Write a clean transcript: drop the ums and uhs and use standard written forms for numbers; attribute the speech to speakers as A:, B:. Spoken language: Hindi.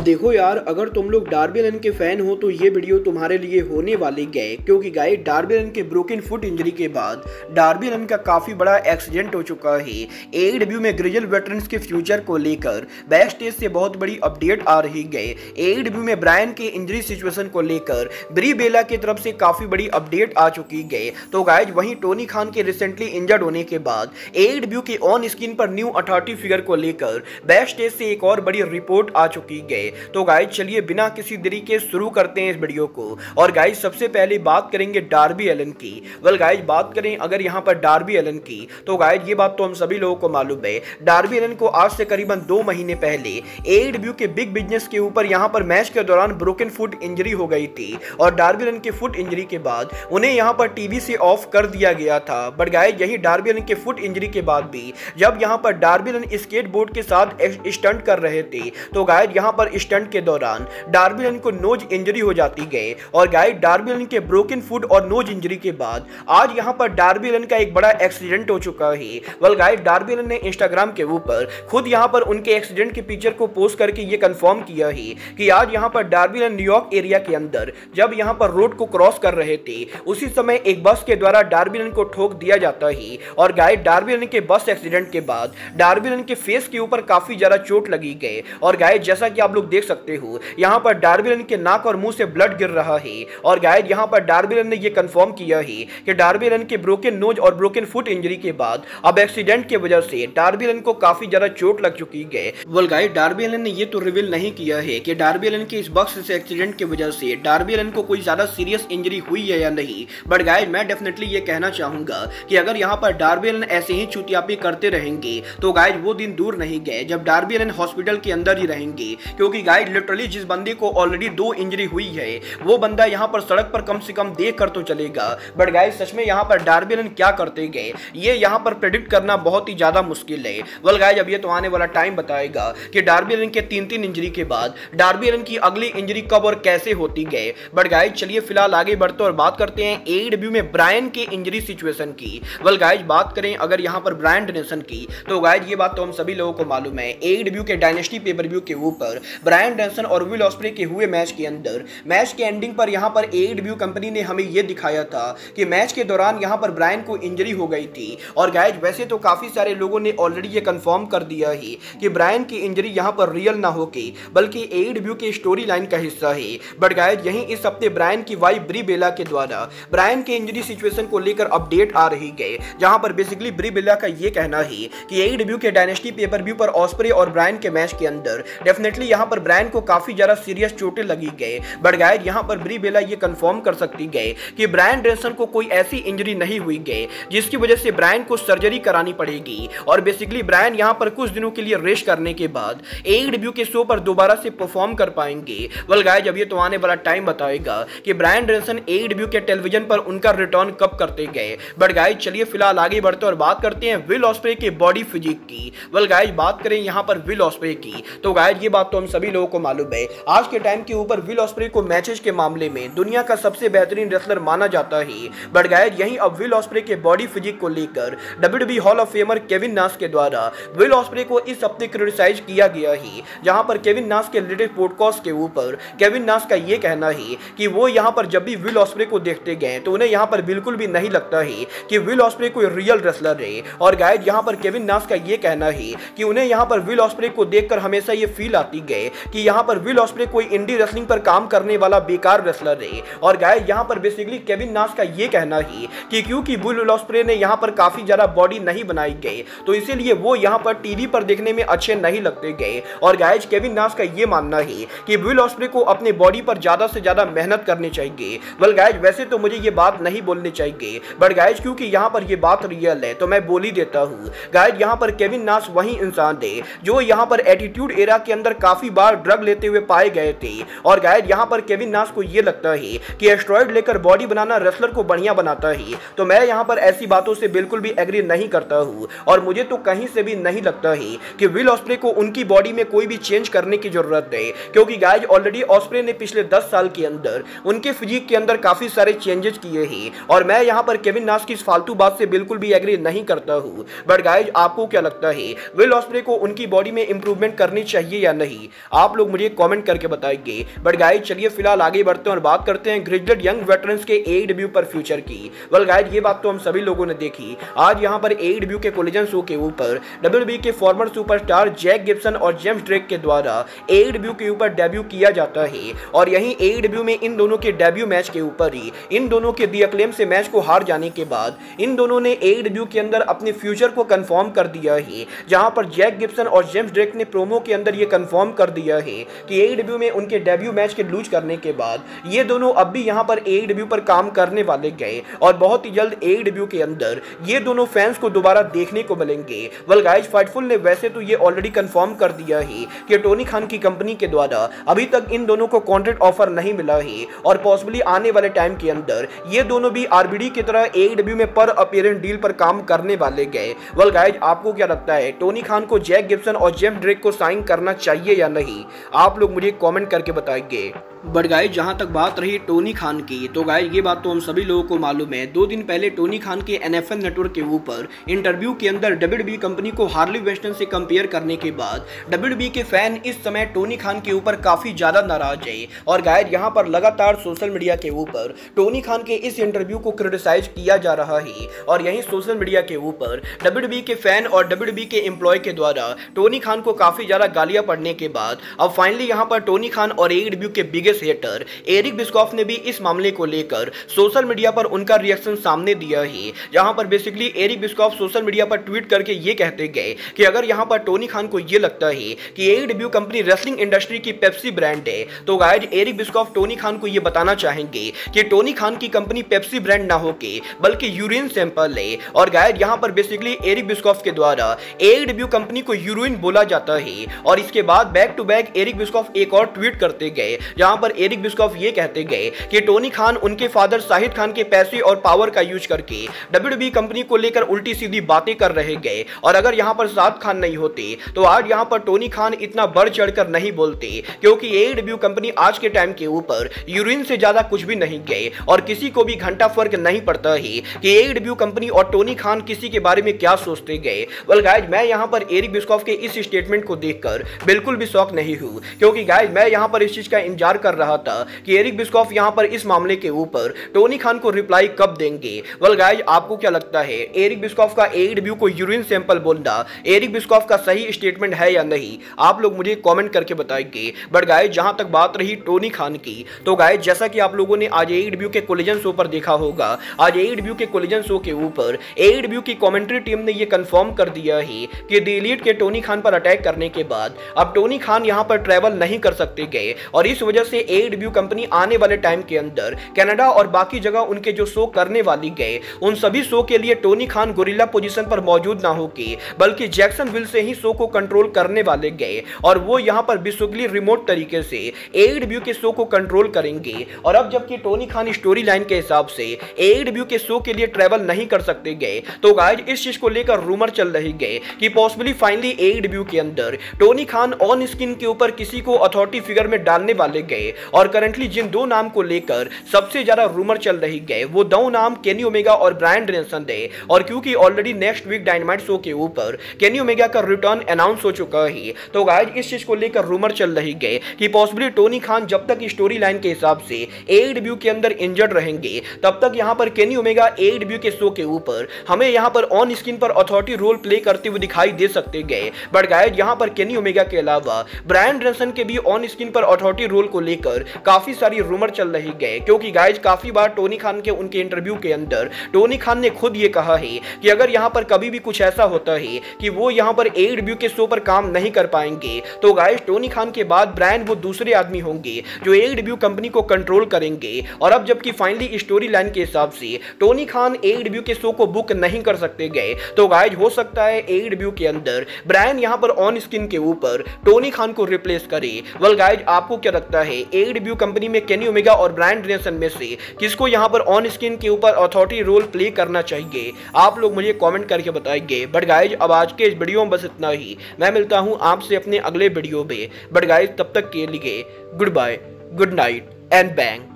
A: देखो यार, अगर तुम लोग डार्बी एलन के फैन हो तो ये वीडियो तुम्हारे लिए होने वाली गए, क्योंकि गाइस डार्बी एलन के ब्रोकन फुट इंजरी के बाद डार्बी एलन का काफी बड़ा एक्सीडेंट हो चुका है। एईडब्ल्यू में ग्रिजल वेटरन्स के फ्यूचर को लेकर बैक स्टेज से बहुत बड़ी अपडेट आ रही गए। एईडब्ल्यू में ब्रायन के इंजरी सिचुएशन को लेकर ब्री बेला की तरफ से काफी बड़ी अपडेट आ चुकी गई। तो गाइस वहीं टोनी खान के रिसेंटली इंजर्ड होने के बाद एईडब्ल्यू के ऑन स्क्रीन पर न्यू अथॉरिटी फिगर को लेकर बैक स्टेज से एक और बड़ी रिपोर्ट आ चुकी गई। तो गाइस चलिए बिना किसी देरी के शुरू करते हैं इस वीडियो को। और गाइस सबसे पहले बात करेंगे डार्बी एलन की। वेल गाइस बात करें अगर यहां पर डार्बी एलन की, तो गाइस ये बात तो हम सभी लोगों को मालूम है। डार्बी एलन को आज से करीबन 2 महीने पहले एईडब्ल्यू के बिग बिजनेस के ऊपर यहां पर मैच के दौरान ब्रोकन फुट इंजरी हो गई थी और डार्बी एलन के फुट इंजरी के बाद उन्हें यहां पर टीवी से ऑफ कर दिया गया था। बट गाइस यही डार्बी एलन के फुट इंजरी के बाद भी जब यहां पर डार्बी एलन स्केटबोर्ड के साथ स्टंट कर रहे थे, तो गाइस यहां पर स्टंट के दौरान डार्बी एलन को नोज इंजरी हो जाती गई। और गाइस डार्बी एलन के ब्रोकन फुट और नोज इंजरी के बाद आज यहां पर डार्बी एलन का एक बड़ा एक्सीडेंट हो चुका है। वेल गाइस डार्बी एलन ने इंस्टाग्राम के ऊपर खुद यहां पर उनके एक्सीडेंट के पिक्चर को पोस्ट करके ये कंफर्म किया है कि आज यहां पर डार्बी एलन न्यूयॉर्क एरिया के अंदर जब यहां पर रोड को क्रॉस कर रहे थे, उसी समय एक बस के द्वारा डार्बी एलन को ठोक दिया जाता है। और गाइस डार्बी एलन के बस एक्सीडेंट के बाद डार्बी एलन के फेस के ऊपर काफी ज्यादा चोट लगी गई। और गाइस जैसा कि आप लोग देख सकते हो यहां पर डार्बी एलन के नाक और मुंह से ब्लड गिर रहा है। और गाइस यहां पर डार्बी एलन ने यह कंफर्म किया है कि डार्बी एलन के ब्रोकन नोज और ब्रोकन फुट इंजरी के बाद अब एक्सीडेंट की वजह से डार्बी एलन को काफी ज्यादा चोट लग चुकी है। वेल गाइस डार्बी एलन ने यह तो रिवील नहीं किया है कि डार्बी एलन के इस बस से एक्सीडेंट की वजह से डार्बी एलन को कोई ज्यादा सीरियस इंजरी हुई है या नहीं। बट गाइस मैं डेफिनेटली ये कहना चाहूंगा कि अगर यहां पर डार्बी एलन ऐसे ही चुतियापी करते रहेंगे तो गाइस वो दिन दूर नहीं गए जब डार्बी एलन हॉस्पिटल के अंदर ही रहेंगे। क्योंकि गाइस लिटरली जिस बंदे को ऑलरेडी 2 इंजरी हुई है वो बंदा यहां पर सड़क पर कम से कम देख कर तो चलेगा। बट गाइस सच में यहां पर डार्बी एलन क्या करते गए ये यहां पर प्रेडिक्ट करना बहुत ही ज्यादा मुश्किल है। वेल गाइस अब ये तो आने वाला टाइम बताएगा कि डार्बी एलन के 3 इंजरी के बाद डार्बी एलन की अगली इंजरी कब और कैसे होती गए। बट गाइस चलिए फिलहाल आगे बढ़ते और बात करते हैं एईडब्ल्यू में ब्रायन के इंजरी सिचुएशन की। वेल गाइस बात करें अगर यहां पर ब्रायन डेनिसन की, तो गाइस ये बात तो हम सभी लोगों को मालूम है। एईडब्ल्यू के डायनेस्टी पेपर व्यू के ऊपर ब्रायन डेनिसन और विल ऑस्प्रे के हुए मैच के अंदर मैच के एंडिंग पर यहां पर एईडब्ल्यू कंपनी ने हमें यह दिखाया था कि मैच के दौरान यहां पर ब्रायन को इंजरी हो गई थी। और गाइस वैसे तो काफी सारे लोगों ने ऑलरेडी ये कंफर्म कर दिया है कि ब्रायन की इंजरी यहां पर रियल ना होके बल्कि एईडब्ल्यू के स्टोरी लाइन का हिस्सा है। बट गाइस यहीं इस हफ्ते ब्रायन की वाइफ ब्री बेला के द्वारा ब्रायन के इंजरी सिचुएशन को लेकर अपडेट आ रही है, जहां पर बेसिकली ब्री बेला का यह कहना है कि एईडब्ल्यू के डायनेस्टी पेपर व्यू पर ऑस्प्रे और ब्रायन के मैच के अंदर डेफिनेटली यहां पर ब्रायन को काफी ज्यादा सीरियस चोटें लगी गए। बट गाइस यहां पर ब्री बेला ये कंफर्म कर सकती गए कि ब्रायन डेनिसन को कोई ऐसी इंजरी नहीं हुई गई जिसकी वजह से ब्रायन को सर्जरी करानी पड़ेगी। और बेसिकली ब्रायन यहां पर कुछ दिनों के लिए रेस्ट करने के बाद एईडब्ल्यू के शो पर दोबारा से परफॉर्म कर पाएंगे। वेल गाइस अब ये तो आने वाला टाइम बताएगा कि ब्रायन डेनिसन एईडब्ल्यू के टेलीविजन पर उनका रिटर्न कब करते गए। बट गाइस चलिए फिलहाल आगे बढ़ते और बात करते हैं विल ऑस्प्रे के बॉडी फिजिक की। वेल गाइस बात करें यहां पर विल ऑस्प्रे की, तो गाइस ये बात तो हम सभी लोगों को मालूम है। आज के टाइम के ऊपर विल ऑस्प्रे को मैचेस के मामले में दुनिया का सबसे बेहतरीन रेसलर माना जाता है। बट गाइस यहीं अब विल ऑस्प्रे के बॉडी फिजिक को लेकर WWE hall of famer Kevin नाश के द्वारा विल ऑस्प्रे को इस हफ्ते क्रिटिसाइज किया गया है। जहां पर केविन नाश के रिलेटेड पॉडकास्ट के ऊपर केविन नाश का यह कहना है कि वो यहां पर जब भी विल ऑस्प्रे को देखते गए तो उन्हें यहां पर बिल्कुल भी नहीं लगता है कि विल ऑस्प्रे कोई रियल रेसलर है। और गाइस यहां पर केविन नाश का यह कहना है कि उन्हें यहां पर विल ऑस्प्रे को देखकर हमेशा ये फील आती गई कि यहां पर विल ऑस्प्रे कोई इंडी रेसलिंग पर काम करने वाला बेकार रेसलर है। और गाइस यहां पर बेसिकली केविन नाश का यह कहना है कि क्योंकि विल ऑस्प्रे ने यहां पर काफी ज्यादा बॉडी नहीं बनाई गई तो इसीलिए वो यहां पर टीवी पर देखने में अच्छे नहीं लगते गए। और गाइस केविन नाश का यह मानना है कि विल ऑस्प्रे को अपने बॉडी पर ज्यादा से ज्यादा मेहनत करनी चाहिए। वेल गाइस वैसे तो मुझे ये बात नहीं बोलनी चाहिए, बट गाइस क्योंकि यहां पर ये बात रियल है तो मैं बोल ही देता हूं। गाइस यहां पर केविन नाश वही इंसान थे जो यहां पर एटीट्यूड एरा के अंदर काफी बार ड्रग लेते हुए पाए गए थे। और गाइस यहां पर केविन नाश को यह लगता है कि एस्टेरॉयड लेकर बॉडी बनाना रेसलर को बढ़िया बनाता है। तो मैं यहां पर ऐसी बातों से बिल्कुल भी एग्री नहीं करता हूं और मुझे तो कहीं से भी नहीं लगता है कि विल ऑस्प्रे को उनकी बॉडी में कोई भी चेंज करने की जरूरत है। क्योंकि गाइस ऑलरेडी ऑस्प्रे ने पिछले 10 साल के अंदर उनके फिजिक के अंदर काफी सारे चेंजेस किए हैं। और मैं यहां पर केविन नाश की इस फालतू बात से बिल्कुल भी एग्री नहीं करता हूं। बट गाइस आपको क्या लगता है विल ऑस्प्रे को उनकी बॉडी में इंप्रूवमेंट करनी चाहिए या नहीं? आप लोग मुझे कमेंट करके बताएंगे। बट गाइज चलिए फिलहाल आगे बढ़ते हैं और बात करते हैं ग्रिजलेड यंग वेटरन्स के AEW पर फ्यूचर की। वेल गाइज ये बात तो हम सभी लोगों ने देखी। आज यहाँ पर AEW के कोलिजन शो के ऊपर WWE के फॉर्मर सुपरस्टार जैक गिब्सन और जेम्स ड्रेक के द्वारा AEW के ऊपर डेब्यू किया जाता है और यहीं AEW में इन दोनों के डेब्यू मैच के ऊपर ही इन दोनों के दी अक्लेम से मैच को हार जाने के बाद इन दोनों ने AEW के अंदर अपने फ्यूचर को कंफर्म कर दिया है, जहां पर जैक गिब्सन और जेम्स ड्रेक ने प्रोमो के अंदर ये कंफर्म कर दिया है कि AEW में उनके डेब्यू मैच के लूज करने के बाद ये दोनों अब भी यहां पर AEW पर काम करने वाले गए और बहुत ही जल्द AEW के अंदर ये दोनों फैंस को दोबारा देखने को मिलेंगे। वेल गाइस फाइटफुल ने वैसे तो ये ऑलरेडी कंफर्म कर दिया है कि टोनी खान की कंपनी के द्वारा अभी तक इन दोनों को कॉन्ट्रैक्ट ऑफर नहीं मिला है और पॉसिबली आने वाले टाइम के अंदर ये दोनों भी RBD की तरह AEW में पर अपीयरेंस डील पर काम करने वाले गए। वेल गाइस आपको क्या लगता है, टोनी खान को जैक गिब्सन और जेम्स ड्रेक को साइन करना चाहिए या नहीं? आप लोग मुझे कमेंट करके बताएंगे। बट गाइस जहां तक बात रही टोनी खान की, तो गाइस ये बात तो हम सभी लोगों को मालूम है। 2 दिन पहले टोनी खान के NFL नेटवर्क के ऊपर इंटरव्यू के अंदर WWE कंपनी को हार्ली वेस्टन से कंपेयर करने के बाद WWE के फैन इस समय टोनी खान के ऊपर काफी ज्यादा नाराज है और गाइस यहां पर लगातार सोशल मीडिया के ऊपर टोनी खान के इस इंटरव्यू को क्रिटिसाइज किया जा रहा है और यहीं सोशल मीडिया के ऊपर WWE के फैन और WWE के एम्प्लॉय के द्वारा टोनी खान को काफी ज्यादा गालियां पड़ने के बाद अब फाइनली यहां पर टोनी खान और AEW के बिगेस्ट हेटर एरिक बिस्कॉफ ने भी इस मामले को लेकर सोशल मीडिया पर उनका रिएक्शन सामने दिया है, जहां पर basically Eric Bischoff social media पर ट्वीट करके ये कहते गए कि अगर यहां पर टोनी खान को ये लगता है कि AEW कंपनी रेसलिंग इंडस्ट्री की पेप्सी ब्रांड है, तो guys Eric Bischoff Tony Khan को ये बताना चाहेंगे कि टोनी खान की कंपनी पेप्सी ब्रांड ना होके बल्कि यूरिन सैंपल है। और गाइज यहां पर बेसिकली एरिक बिस्कॉफ के द्वारा AEW कंपनी को यूरिन बोला जाता है और इसके बाद back to back Eric Bischoff एक और ट्वीट करते गए, जहां पर एरिक बिस्कॉफ ये कहते गए कि टोनी खान उनके फादर शाहिद खान के पैसे और पावर का यूज करके WWE कंपनी को लेकर उल्टी सीधी बातें कर रहे गए और अगर यहां पर शाहिद खान नहीं होते तो आज यहां पर टोनी खान इतना बढ़ चढ़कर नहीं बोलते, क्योंकि AEW कंपनी आज के टाइम के ऊपर यूरिन से ज्यादा कुछ भी नहीं गए और किसी को भी घंटा फर्क नहीं पड़ता है कि AEW कंपनी और टोनी खान किसी के बारे में क्या सोचते गए। वेल गाइज मैं यहां पर एरिक बिस्कॉफ के इस स्टेटमेंट को देखकर बिल्कुल भी शॉक नहीं हूं, क्योंकि गाइज मैं यहां पर इस चीज का इंतजार कर रहा था कि एरिक बिस्कॉफ यहां पर इस मामले के ऊपर टोनी खान को रिप्लाई कब देंगे। वेल गाइज आपको क्या लगता है, एरिक बिस्कॉफ का AEW को यूरिन सैंपल बोलना एरिक बिस्कॉफ का सही स्टेटमेंट है या नहीं? आप लोग मुझे कमेंट करके बताएंगे। बट गाइज जहां तक बात रही टोनी खान की, तो गाइज जैसा कि आप लोगों ने आज AEW के कोलिजन शो पर देखा होगा, आज AEW के कोलिजन शो के ऊपर AEW की कमेंट्री टीम ने यह कंफर्म कर दिया है कि द एलीट के टोनी खान पर अटैक करने के बाद अब टोनी खान यहां पर ट्रैवल नहीं कर सकते गए और इस वजह से AEW कंपनी आने वाले टाइम के अंदर कनाडा और बाकी जगह उनके जो शो करने वाली गए उन सभी शो के लिए टोनी खान गोरिल्ला पोजीशन पर मौजूद ना होके बल्कि जैक्सनविल से ही शो को कंट्रोल करने वाले गए और वो यहां पर बेसिकली रिमोट तरीके से AEW के शो को कंट्रोल करेंगे। और अब जबकि टोनी खान स्टोरी लाइन के हिसाब से AEW के शो के लिए ट्रैवल नहीं कर सकते गए, तो गाइज इस चीज को लेकर रूमर चल रही गए कि पॉसिबली फाइनली AEW के अंदर टोनी खान ऑन स्क्रीन के ऊपर किसी को अथॉरिटी फिगर में डालने वाले गए और करंटली जिन 2 नाम को लेकर सबसे ज्यादा रूमर चल रही गए वो 2 नाम केनी ओमेगा और ब्रायन डेनियल्सन है। और क्योंकि already next week Dynamite show के ऊपर केनी ओमेगा का रिटर्न अनाउंस हो चुका है, तो गाइज इस चीज को लेकर रूमर चल रही गए कि पॉसिबली टोनी खान जब तक स्टोरी लाइन के हिसाब से AEW के अंदर इंजर्ड रहेंगे तब तक यहां पर केनी ओमेगा AEW के शो के ऊपर हमें यहां पर ऑन स्क्रीन पर अथॉरिटी रोल प्ले करते हुए दिखाई दे सकते गए। बट गाइज यहां पर केनी ओमेगा के अलावा ब्रायन डेनियल्सन के भी ऑन स्क्रीन पर अथॉरिटी रोल को लेकर काफी सारी रूमर चल रही गए, क्योंकि गाइज काफी बार टोनी खान के उनके इंटरव्यू के अंदर टोनी खान ने खुद ये कहा है कि अगर यहां पर कभी भी कुछ ऐसा होता है कि वो यहां पर AEW के शो पर काम नहीं कर पाएंगे तो गाइज टोनी खान के बाद ब्रायन वो दूसरे आदमी होंगे जो AEW कंपनी को कंट्रोल करेंगे। और अब जबकि फाइनली स्टोरी लाइन के हिसाब से टोनी खान AEW के शो को बुक नहीं कर सकते गए, तो गाइज हो सकता है AEW के अंदर ब्रायन यहां पर ऑन स्क्रीन के ऊपर टोनी खान को रिप्लेस करे। वेल गाइज आपको क्या लगता है, AEW कंपनी में केनी ओमेगा और ब्रायन डेनियल्सन में से किसको यहां पर ऑन स्क्रीन के ऊपर अथॉरिटी रोल प्ले करना चाहिए? आप लोग मुझे कमेंट करके बताएंगे। बट गाइज अब आज के इस वीडियो में बस इतना ही, मैं मिलता हूं आपसे अपने अगले वीडियो में। बट गाइज तब तक के लिए goodbye, good night and bang.